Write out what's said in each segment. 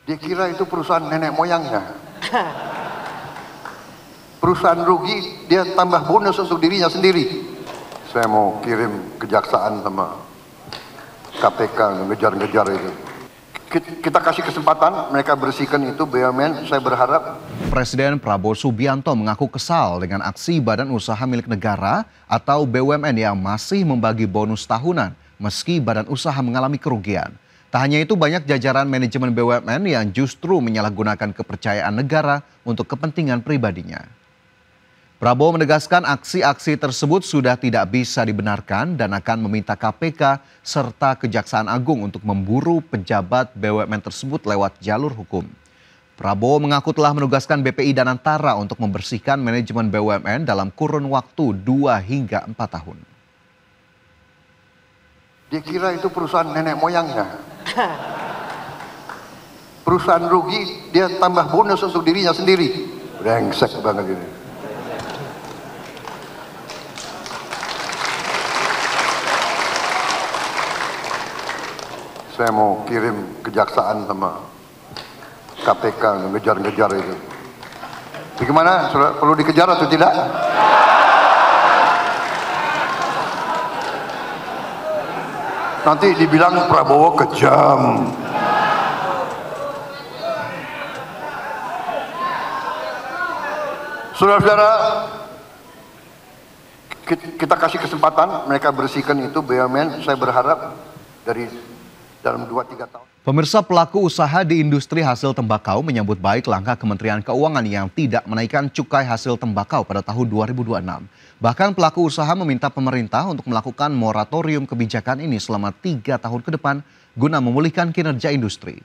Dia kira itu perusahaan nenek moyangnya. Perusahaan rugi, dia tambah bonus untuk dirinya sendiri. Saya mau kirim kejaksaan sama KPK ngejar-ngejar itu. Kita kasih kesempatan mereka bersihkan itu BUMN, saya berharap. Presiden Prabowo Subianto mengaku kesal dengan aksi badan usaha milik negara atau BUMN yang masih membagi bonus tahunan meski badan usaha mengalami kerugian. Tak hanya itu, banyak jajaran manajemen BUMN yang justru menyalahgunakan kepercayaan negara untuk kepentingan pribadinya. Prabowo menegaskan aksi-aksi tersebut sudah tidak bisa dibenarkan dan akan meminta KPK serta Kejaksaan Agung untuk memburu pejabat BUMN tersebut lewat jalur hukum. Prabowo mengaku telah menugaskan BPI dan Antara untuk membersihkan manajemen BUMN dalam kurun waktu 2 hingga 4 tahun. Dia kira itu perusahaan nenek moyangnya. Perusahaan rugi, dia tambah bonus untuk dirinya sendiri. Brengsek banget ini. Saya mau kirim kejaksaan sama KPK ngejar-ngejar itu. Bagaimana? Perlu dikejar atau tidak? Nanti dibilang Prabowo kejam. Saudara-saudara, kita kasih kesempatan mereka bersihkan itu BUMN, saya berharap dalam 2-3 tahun. Pemirsa, pelaku usaha di industri hasil tembakau menyambut baik langkah Kementerian Keuangan yang tidak menaikkan cukai hasil tembakau pada tahun 2026. Bahkan pelaku usaha meminta pemerintah untuk melakukan moratorium kebijakan ini selama 3 tahun ke depan guna memulihkan kinerja industri.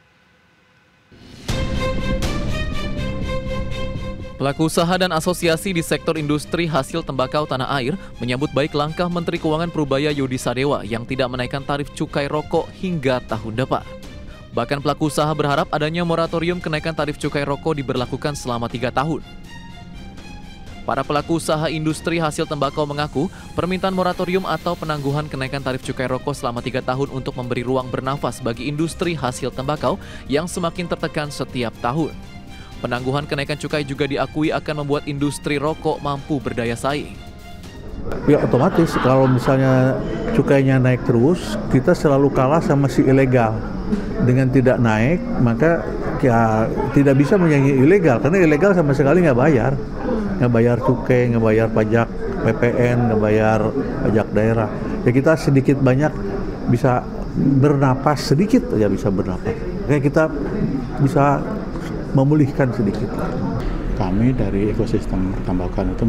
Pelaku usaha dan asosiasi di sektor industri hasil tembakau tanah air menyambut baik langkah Menteri Keuangan Prubaya Yudi Sadewa yang tidak menaikkan tarif cukai rokok hingga tahun depan. Bahkan pelaku usaha berharap adanya moratorium kenaikan tarif cukai rokok diberlakukan selama 3 tahun. Para pelaku usaha industri hasil tembakau mengaku permintaan moratorium atau penangguhan kenaikan tarif cukai rokok selama 3 tahun untuk memberi ruang bernafas bagi industri hasil tembakau yang semakin tertekan setiap tahun. Penangguhan kenaikan cukai juga diakui akan membuat industri rokok mampu berdaya saing. Ya otomatis kalau misalnya cukainya naik terus, kita selalu kalah sama si ilegal. Dengan tidak naik, maka ya tidak bisa menyanyi ilegal, karena ilegal sama sekali nggak bayar. Nggak bayar cukai, nggak bayar pajak PPN, nggak bayar pajak daerah. Ya kita sedikit banyak bisa bernapas, sedikit aja bisa bernapas. Kayak kita bisa memulihkan sedikit. Kami dari ekosistem pertambakan itu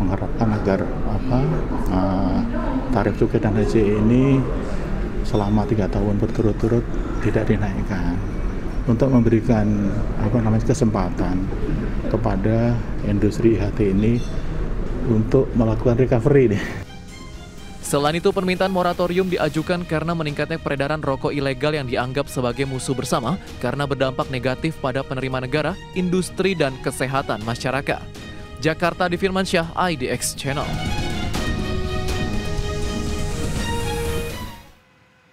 mengharapkan agar tarif cukai dan haji ini selama 3 tahun berturut-turut tidak dinaikkan untuk memberikan kesempatan kepada industri IHT ini untuk melakukan recovery nih. Selain itu, permintaan moratorium diajukan karena meningkatnya peredaran rokok ilegal yang dianggap sebagai musuh bersama karena berdampak negatif pada penerima negara, industri, dan kesehatan masyarakat. Jakarta, Di Firmansyah, IDX Channel.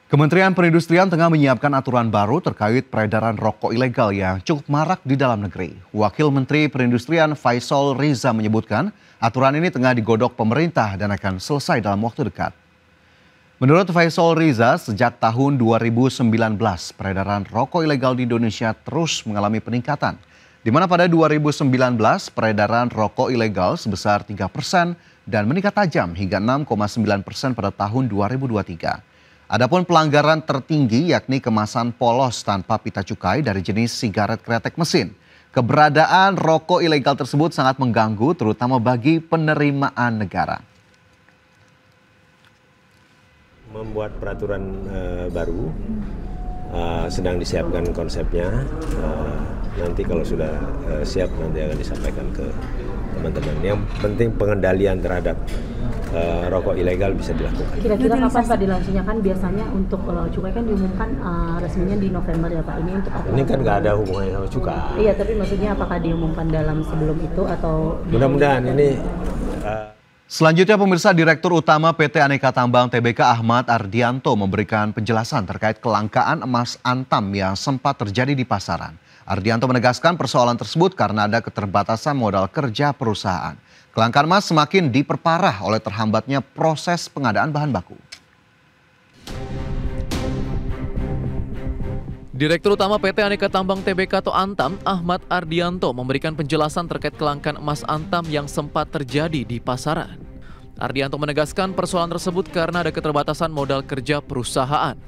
Kementerian Perindustrian tengah menyiapkan aturan baru terkait peredaran rokok ilegal yang cukup marak di dalam negeri. Wakil Menteri Perindustrian Faisal Riza menyebutkan aturan ini tengah digodok pemerintah dan akan selesai dalam waktu dekat. Menurut Faisal Riza, sejak tahun 2019 peredaran rokok ilegal di Indonesia terus mengalami peningkatan, di mana pada 2019 peredaran rokok ilegal sebesar 3% dan meningkat tajam hingga 6,9% pada tahun 2023. Adapun pelanggaran tertinggi yakni kemasan polos tanpa pita cukai dari jenis sigaret kretek mesin. Keberadaan rokok ilegal tersebut sangat mengganggu terutama bagi penerimaan negara. Membuat peraturan baru, sedang disiapkan konsepnya. Nanti kalau sudah siap nanti akan disampaikan ke teman-teman. Yang penting pengendalian terhadap rokok ilegal bisa dilakukan. Kira-kira kapan Pak dilaunchingnya? Kan biasanya untuk cukai kan diumumkan resminya di November ya Pak. Ini untuk apa? Ini kan nggak ada hubungannya sama cukai. Iya, tapi maksudnya apakah diumumkan dalam sebelum itu atau? Mudah-mudahan ini Selanjutnya pemirsa, Direktur Utama PT Aneka Tambang Tbk Ahmad Ardianto memberikan penjelasan terkait kelangkaan emas antam yang sempat terjadi di pasaran. Ardianto menegaskan persoalan tersebut karena ada keterbatasan modal kerja perusahaan. Kelangkaan emas semakin diperparah oleh terhambatnya proses pengadaan bahan baku. Direktur Utama PT Aneka Tambang Tbk atau Antam, Ahmad Ardianto memberikan penjelasan terkait kelangkaan emas antam yang sempat terjadi di pasaran. Ardianto menegaskan persoalan tersebut karena ada keterbatasan modal kerja perusahaan.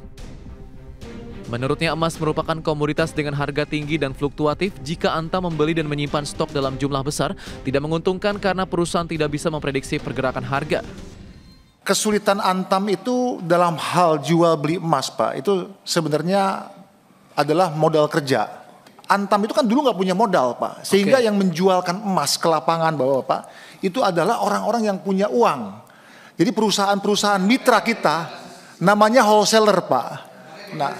Menurutnya emas merupakan komoditas dengan harga tinggi dan fluktuatif. Jika Antam membeli dan menyimpan stok dalam jumlah besar, tidak menguntungkan karena perusahaan tidak bisa memprediksi pergerakan harga. Kesulitan Antam itu dalam hal jual beli emas, Pak, itu sebenarnya adalah modal kerja. Antam itu kan dulu nggak punya modal, Pak. Sehingga yang menjualkan emas ke lapangan, Bapak, itu adalah orang-orang yang punya uang. Jadi perusahaan-perusahaan mitra kita namanya wholesaler, Pak. Nah,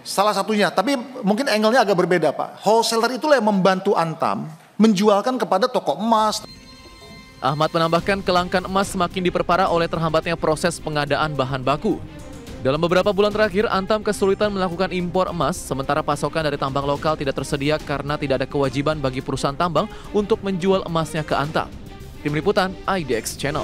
salah satunya, tapi mungkin angle-nya agak berbeda, Pak. Wholesaler itulah yang membantu Antam menjualkan kepada toko emas. Ahmad menambahkan kelangkaan emas semakin diperparah oleh terhambatnya proses pengadaan bahan baku. Dalam beberapa bulan terakhir, Antam kesulitan melakukan impor emas, sementara pasokan dari tambang lokal tidak tersedia karena tidak ada kewajiban bagi perusahaan tambang untuk menjual emasnya ke Antam. Tim Liputan IDX Channel.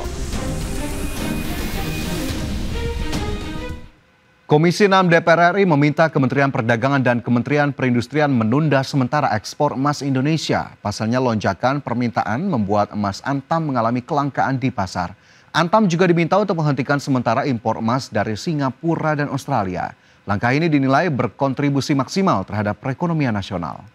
Komisi 6 DPR RI meminta Kementerian Perdagangan dan Kementerian Perindustrian menunda sementara ekspor emas Indonesia. Pasalnya lonjakan permintaan membuat emas Antam mengalami kelangkaan di pasar. Antam juga diminta untuk menghentikan sementara impor emas dari Singapura dan Australia. Langkah ini dinilai berkontribusi maksimal terhadap perekonomian nasional.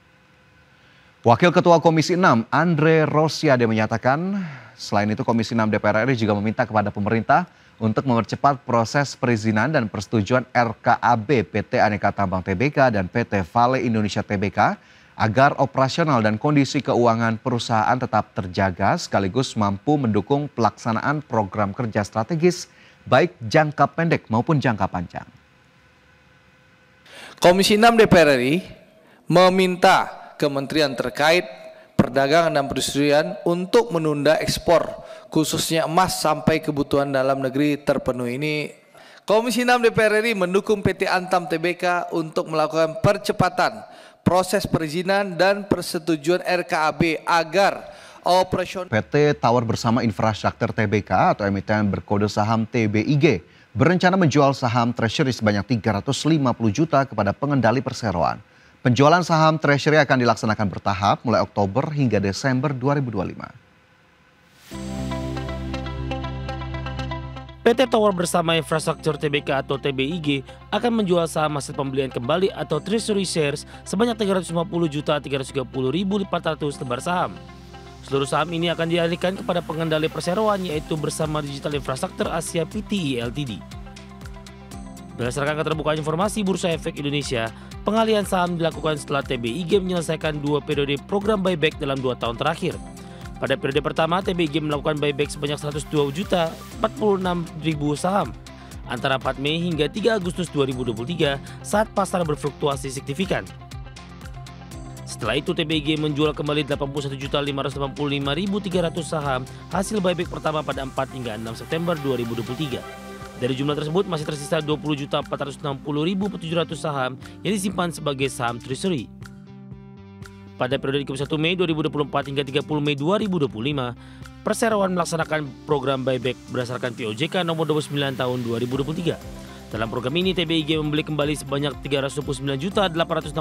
Wakil Ketua Komisi 6, Andre Rosiade menyatakan, selain itu Komisi 6 DPR RI juga meminta kepada pemerintah untuk mempercepat proses perizinan dan persetujuan RKAB PT Aneka Tambang Tbk dan PT Vale Indonesia Tbk agar operasional dan kondisi keuangan perusahaan tetap terjaga sekaligus mampu mendukung pelaksanaan program kerja strategis baik jangka pendek maupun jangka panjang. Komisi 6 DPR RI meminta kementerian terkait perdagangan dan perindustrian untuk menunda ekspor khususnya emas sampai kebutuhan dalam negeri terpenuhi. Ini Komisi 6 DPR RI mendukung PT Antam Tbk untuk melakukan percepatan proses perizinan dan persetujuan RKAB agar operasional. PT Tower Bersama Infrastruktur Tbk atau emiten berkode saham TBIG berencana menjual saham treasury sebanyak 350 juta kepada pengendali perseroan. Penjualan saham treasury akan dilaksanakan bertahap mulai Oktober hingga Desember 2025. PT Tower Bersama Infrastruktur Tbk atau TBIG akan menjual saham hasil pembelian kembali atau treasury shares sebanyak 350.330.400 lembar saham. Seluruh saham ini akan dialihkan kepada pengendali perseroan yaitu Bersama Digital Infrastruktur Asia Pte Ltd. Berdasarkan keterbukaan informasi Bursa Efek Indonesia, pengalihan saham dilakukan setelah TBIG menyelesaikan 2 periode program buyback dalam 2 tahun terakhir. Pada periode pertama, TBIG melakukan buyback sebanyak 102.046.000 saham antara 4 Mei hingga 3 Agustus 2023 saat pasar berfluktuasi signifikan. Setelah itu, TBIG menjual kembali 81.585.300 saham hasil buyback pertama pada 4 hingga 6 September 2023. Dari jumlah tersebut masih tersisa 20.460.700 saham yang disimpan sebagai saham treasury. Pada periode 1 Mei 2024 hingga 30 Mei 2025, Perseroan melaksanakan program buyback berdasarkan POJK nomor 29 tahun 2023. Dalam program ini, TBIG membeli kembali sebanyak 329.869.700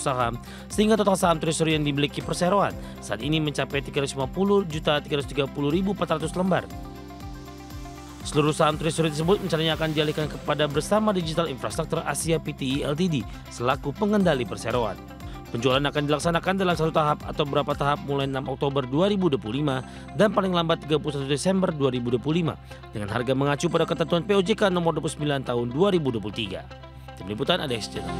saham, sehingga total saham treasury yang dimiliki Perseroan saat ini mencapai 350.330.400 lembar. Seluruh saham treasury tersebut rencananya akan dialihkan kepada Bersama Digital Infrastruktur Asia Pte Ltd selaku pengendali Perseroan. Penjualan akan dilaksanakan dalam 1 tahap atau beberapa tahap mulai 6 Oktober 2025 dan paling lambat 31 Desember 2025 dengan harga mengacu pada ketentuan POJK nomor 29 tahun 2023. Tim Liputan IDX Channel.